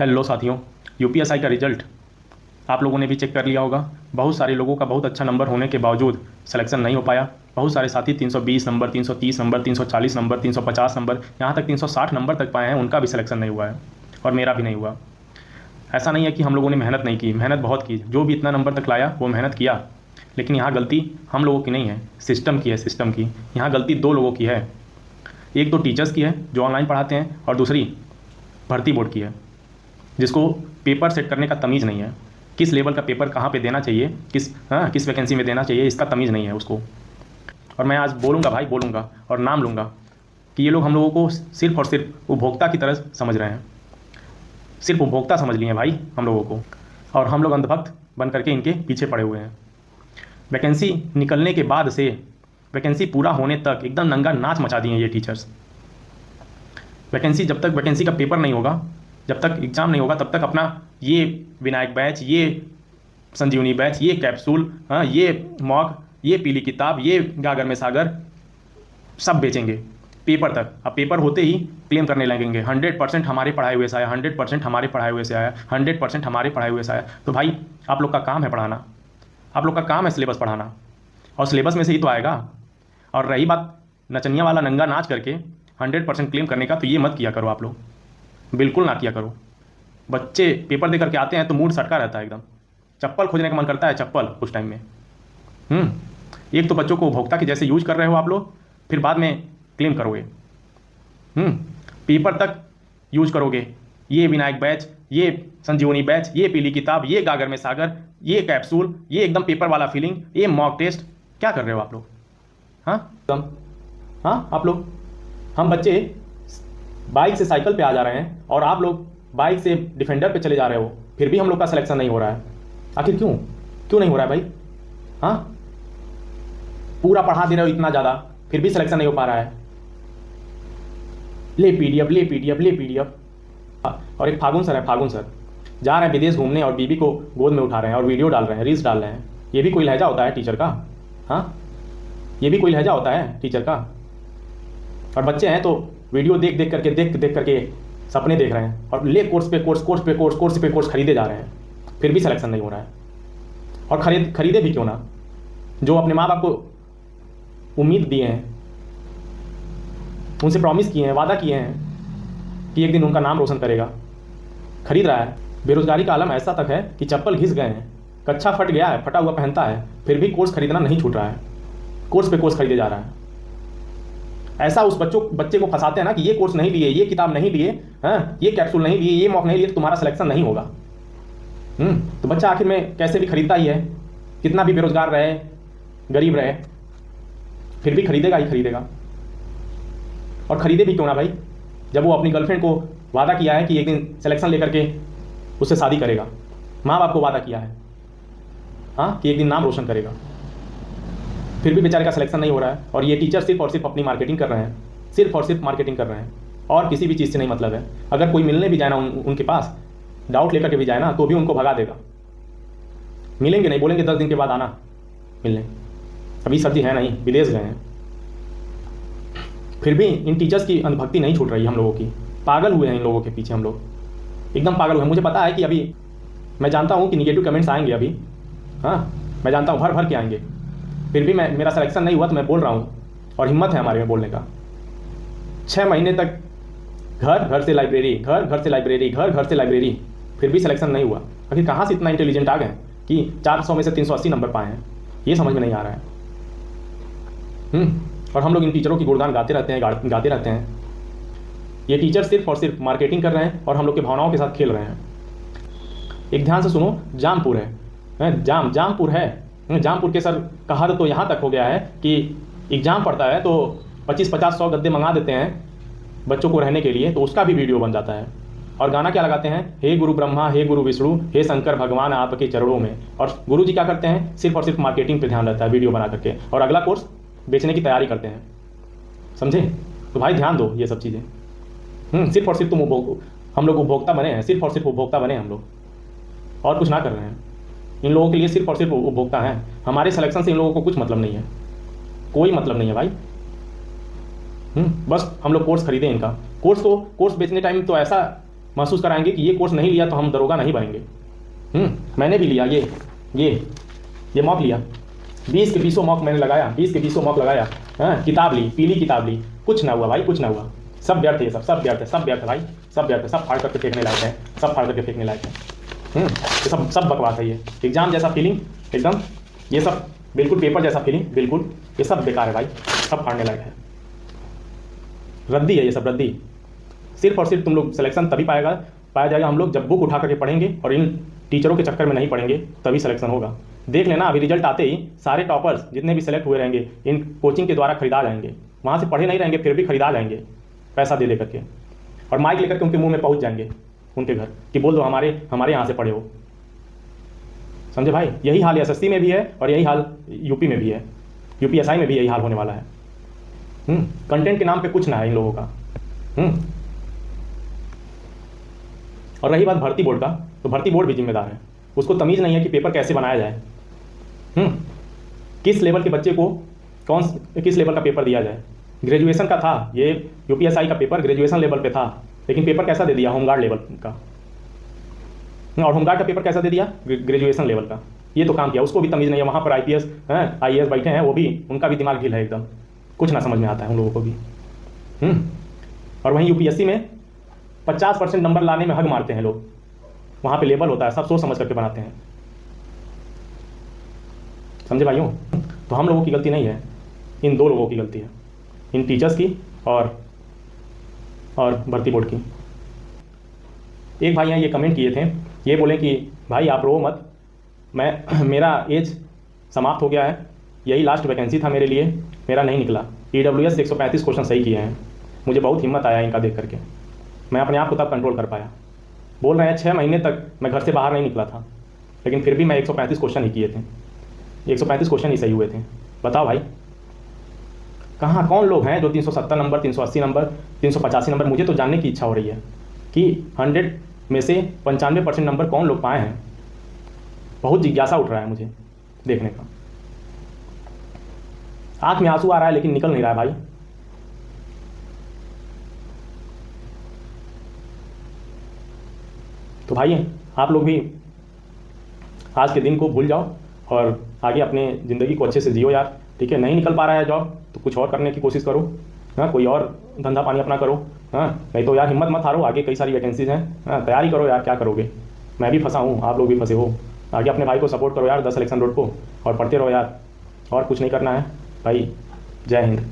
Hello साथियों, UPSI का result आप लोगों ने भी चेक कर लिया होगा। बहुत सारे लोगों का बहुत अच्छा नंबर होने के बावजूद सिलेक्शन नहीं हो पाया। बहुत सारे साथी 320 नंबर, 330 नंबर, 340 नंबर, 350 नंबर, यहाँ तक 360 नंबर तक पाए हैं, उनका भी सिलेक्शन नहीं हुआ है और मेरा भी नहीं हुआ। ऐसा नहीं है कि हम लोगों ने मेहनत नहीं की, मेहनत बहुत की। जो भी इतना नंबर तक लाया वो मेहनत किया, लेकिन यहाँ गलती हम लोगों की नहीं है, सिस्टम की है, सिस्टम की। यहाँ गलती दो लोगों की है। एक तो टीचर्स की है जो ऑनलाइन पढ़ाते हैं, और दूसरी भर्ती बोर्ड की है जिसको पेपर सेट करने का तमीज़ नहीं है। किस लेवल का पेपर कहाँ पे देना चाहिए, किस वैकेंसी में देना चाहिए, इसका तमीज़ नहीं है उसको। और मैं आज बोलूँगा भाई, बोलूँगा और नाम लूँगा कि ये लोग हम लोगों को सिर्फ और सिर्फ उपभोक्ता की तरह समझ रहे हैं। सिर्फ उपभोक्ता समझ लिए हैं भाई हम लोगों को, और हम लोग अंधभक्त बन करके इनके पीछे पड़े हुए हैं। वैकेंसी निकलने के बाद से वैकेंसी पूरा होने तक एकदम नंगा नाच मचा दिए हैं ये टीचर्स। वैकेंसी, जब तक वैकेंसी का पेपर नहीं होगा, जब तक एग्ज़ाम नहीं होगा, तब तक अपना ये विनायक बैच, ये संजीवनी बैच, ये कैप्सूल, ये मॉक, ये पीली किताब, ये गागर में सागर सब बेचेंगे पेपर तक। अब पेपर होते ही क्लेम करने लगेंगे 100% हमारे पढ़ाए हुए से आया, 100% हमारे पढ़ाए हुए से आया, 100% हमारे पढ़ाए हुए से आया। तो भाई आप लोग का काम है पढ़ाना, आप लोग का काम है सिलेबस पढ़ाना, और सिलेबस में से ही तो आएगा। और रही बात नचनिया वाला नंगा नाच करके 100% क्लेम करने का, तो ये मत किया करो आप लोग, बिल्कुल ना किया करो। बच्चे पेपर दे करके आते हैं तो मूड सटका रहता है एकदम, चप्पल खोजने का मन करता है, चप्पल उस टाइम में। एक तो बच्चों को उपभोक्ता के जैसे यूज कर रहे हो आप लोग, फिर बाद में क्लेम करोगे। पेपर तक यूज करोगे, ये विनायक बैच, ये संजीवनी बैच, ये पीली किताब, ये गागर में सागर, ये कैप्सूल, ये एकदम पेपर वाला फीलिंग, ये मॉक टेस्ट। क्या कर रहे हो आप लोग? आप लोग, हम बच्चे बाइक से साइकिल पे आ जा रहे हैं और आप लोग बाइक से डिफेंडर पे चले जा रहे हो, फिर भी हम लोग का सिलेक्शन नहीं हो रहा है। आखिर क्यों क्यों नहीं हो रहा है भाई? पूरा पढ़ा दे रहे हो इतना ज़्यादा, फिर भी सिलेक्शन नहीं हो पा रहा है। ले पीडीएफ, ले पीडीएफ, ले पीडीएफ। और एक फागुन सर है, फागुन सर जा रहे हैं विदेश घूमने और बीबी को गोद में उठा रहे हैं और वीडियो डाल रहे हैं, रील्स डाल रहे हैं। ये भी कोई लहजा होता है टीचर का? ये भी कोई लहजा होता है टीचर का? और बच्चे हैं तो वीडियो देख देख करके सपने देख रहे हैं, और ले कोर्स पे कोर्स, कोर्स पे कोर्स, कोर्स पे कोर्स खरीदे जा रहे हैं, फिर भी सिलेक्शन नहीं हो रहा है। और खरीदे भी क्यों ना? जो अपने माँ बाप को उम्मीद दिए हैं, उनसे प्रॉमिस किए हैं, वादा किए हैं कि एक दिन उनका नाम रोशन करेगा, खरीद रहा है। बेरोजगारी का आलम ऐसा तक है कि चप्पल घिस गए हैं, कच्छा फट गया है, फटा हुआ पहनता है, फिर भी कोर्स खरीदना नहीं छूट रहा है, कोर्स पे कोर्स खरीदे जा रहा है। ऐसा उस बच्चे को फंसाते हैं ना कि ये कोर्स नहीं लिए, ये किताब नहीं लिए, ये कैप्सूल नहीं लिए, ये मॉक नहीं लिए, तो तुम्हारा सिलेक्शन नहीं होगा। तो बच्चा आखिर में कैसे भी खरीदता ही है, कितना भी बेरोजगार रहे, गरीब रहे, फिर भी खरीदेगा ही खरीदेगा। और खरीदे भी क्यों ना भाई, जब वो अपनी गर्लफ्रेंड को वादा किया है कि एक दिन सिलेक्शन लेकर के उससे शादी करेगा, माँ बाप को वादा किया है कि एक दिन नाम रोशन करेगा, फिर भी बेचारे का सिलेक्शन नहीं हो रहा है। और ये टीचर सिर्फ और सिर्फ अपनी मार्केटिंग कर रहे हैं, सिर्फ और सिर्फ मार्केटिंग कर रहे हैं, और किसी भी चीज़ से नहीं मतलब है। अगर कोई मिलने भी जाए ना उनके पास, डाउट लेकर के भी जाए ना, तो भी उनको भगा देगा। मिलेंगे नहीं, बोलेंगे 10 दिन के बाद आना मिलने। अभी सर जी है नहीं, विदेश गए हैं। फिर भी इन टीचर्स की अंधभक्ति नहीं छूट रही हम लोगों की। पागल हुए हैं इन लोगों के पीछे हम लोग, एकदम पागल हुए हैं। मुझे पता है कि अभी मैं जानता हूँ कि निगेटिव कमेंट्स आएंगे अभी, मैं जानता हूँ भर भर के आएंगे, फिर भी मेरा सिलेक्शन नहीं हुआ तो मैं बोल रहा हूँ, और हिम्मत है हमारे में बोलने का। 6 महीने तक घर से लाइब्रेरी, घर से लाइब्रेरी, घर से लाइब्रेरी, फिर भी सिलेक्शन नहीं हुआ। आखिर कहाँ से इतना इंटेलिजेंट आ गए कि 400 में से 380 नंबर पाए हैं? ये समझ में नहीं आ रहा है। और हम लोग इन टीचरों की गुणगान गाते रहते हैं। ये टीचर सिर्फ और सिर्फ मार्केटिंग कर रहे हैं और हम लोग के भावनाओं के साथ खेल रहे हैं। एक ध्यान से सुनो, जामपुर है, जामपुर है। जामपुर के सर का हद तो यहाँ तक हो गया है कि एग्जाम पड़ता है तो 25-50-100 गद्दे मंगा देते हैं बच्चों को रहने के लिए, तो उसका भी वीडियो बन जाता है। और गाना क्या लगाते हैं? हे गुरु ब्रह्मा, हे गुरु विष्णु, हे शंकर भगवान आपके चरणों में। और गुरु जी क्या करते हैं? सिर्फ और सिर्फ मार्केटिंग पे ध्यान रहता है वीडियो बना करके, और अगला कोर्स बेचने की तैयारी करते हैं। समझे? तो भाई ध्यान दो ये सब चीज़ें। सिर्फ और सिर्फ हम लोग उपभोक्ता बने हैं, सिर्फ और सिर्फ उपभोक्ता बने हम लोग, और कुछ ना कर रहे हैं। इन लोगों के लिए सिर्फ और सिर्फ उपभोक्ता हैं। हमारे सिलेक्शन से इन लोगों को कुछ मतलब नहीं है, कोई मतलब नहीं है भाई। बस हम लोग कोर्स खरीदें इनका। कोर्स बेचने टाइम तो ऐसा महसूस कराएंगे कि ये कोर्स नहीं लिया तो हम दरोगा नहीं बनेंगे। मैंने भी लिया, ये मॉक लिया, 20 के 20 मॉक मैंने लगाया, 20 के 20 मॉक लगाया। हाँ, किताब ली, पीली किताब ली, कुछ ना हुआ भाई, कुछ ना हुआ। सब व्यर्थ है, सब व्यर्थ है, सब व्यर्थ है भाई, सब व्यर्थ है, सब फाड़ करके फेंकने लायक है, सब फाड़ करके फेंकने लायक है। ये सब बकवास है। ये एग्जाम जैसा फीलिंग एकदम, ये सब बिल्कुल पेपर जैसा फीलिंग बिल्कुल, ये सब बेकार है भाई, सब फाड़ने लायक है। रद्दी है ये सब, रद्दी। सिर्फ और सिर्फ तुम लोग सिलेक्शन तभी पाया जाएगा हम लोग जब बुक उठा करके पढ़ेंगे और इन टीचरों के चक्कर में नहीं पढ़ेंगे, तभी सिलेक्शन होगा। देख लेना, अभी रिजल्ट आते ही सारे टॉपर्स जितने भी सिलेक्ट हुए रहेंगे इन कोचिंग के द्वारा खरीदा जाएंगे। वहाँ से पढ़े नहीं रहेंगे फिर भी खरीदा जाएंगे पैसा दे करके, और माइक लेकर के उनके मुंह में पहुँच जाएंगे उनके घर कि बोल दो हमारे यहाँ से पढ़े हो। समझे भाई? यही हाल एसएससी में भी है और यही हाल यूपी में भी है, यूपीएसआई में भी यही हाल होने वाला है। कंटेंट के नाम पे कुछ ना है इन लोगों का। और रही बात भर्ती बोर्ड का, तो भर्ती बोर्ड भी जिम्मेदार है, उसको तमीज़ नहीं है कि पेपर कैसे बनाया जाए। किस लेवल के बच्चे को किस लेवल का पेपर दिया जाए। ग्रेजुएशन का था ये यूपीएसआई का पेपर, ग्रेजुएशन लेवल पे था, लेकिन पेपर कैसा दे दिया, होमगार्ड लेवल का। और होमगार्ड का पेपर कैसा दे दिया, ग्रेजुएशन लेवल का। ये तो काम किया, उसको भी तमीज़ नहीं है। वहाँ पर आईएएस बैठे हैं, वो भी, उनका भी दिमाग ढीला है एकदम, कुछ ना समझ में आता है उन लोगों को भी। और वहीं यूपीएससी में 50% नंबर लाने में हग मारते हैं लोग। वहाँ पे लेवल होता है, सब सोच समझ करके बनाते हैं। समझे भाइयों? तो हम लोगों की गलती नहीं है, इन दो लोगों की गलती है, इन टीचर्स की और भर्ती बोर्ड की। एक भाई हैं, ये कमेंट किए थे, ये बोले कि भाई आप रो मत, मेरा एज समाप्त हो गया है, यही लास्ट वैकेंसी था मेरे लिए, मेरा नहीं निकला। EWS 135 क्वेश्चन सही किए हैं, मुझे बहुत हिम्मत आया इनका देख करके, मैं अपने आप को तब कंट्रोल कर पाया। बोल रहे हैं 6 महीने तक मैं घर से बाहर नहीं निकला था, लेकिन फिर भी मैं 135 क्वेश्चन ही किए थे, 135 क्वेश्चन ही सही हुए थे। बताओ भाई, कहाँ कौन लोग हैं जो 370 नंबर, 380 नंबर, 385 नंबर। मुझे तो जानने की इच्छा हो रही है कि 100 में से 95% नंबर कौन लोग पाए हैं। बहुत जिज्ञासा उठ रहा है मुझे देखने का। आंख में आंसू आ रहा है लेकिन निकल नहीं रहा है भाई। तो भाई आप लोग भी आज के दिन को भूल जाओ और आगे अपने ज़िंदगी को अच्छे से जियो यार, ठीक है? नहीं निकल पा रहा है जॉब तो कुछ और करने की कोशिश करो, हाँ, कोई और धंधा पानी अपना करो, हाँ, नहीं तो यार हिम्मत मत हारो, आगे कई सारी वैकेंसीज हैं, हाँ, तैयारी करो यार, क्या करोगे? मैं भी फंसा हूँ, आप लोग भी फंसे हो। आगे अपने भाई को सपोर्ट करो यार, 10 सिलेक्शन रोड को, और पढ़ते रहो यार, और कुछ नहीं करना है भाई। जय हिंद।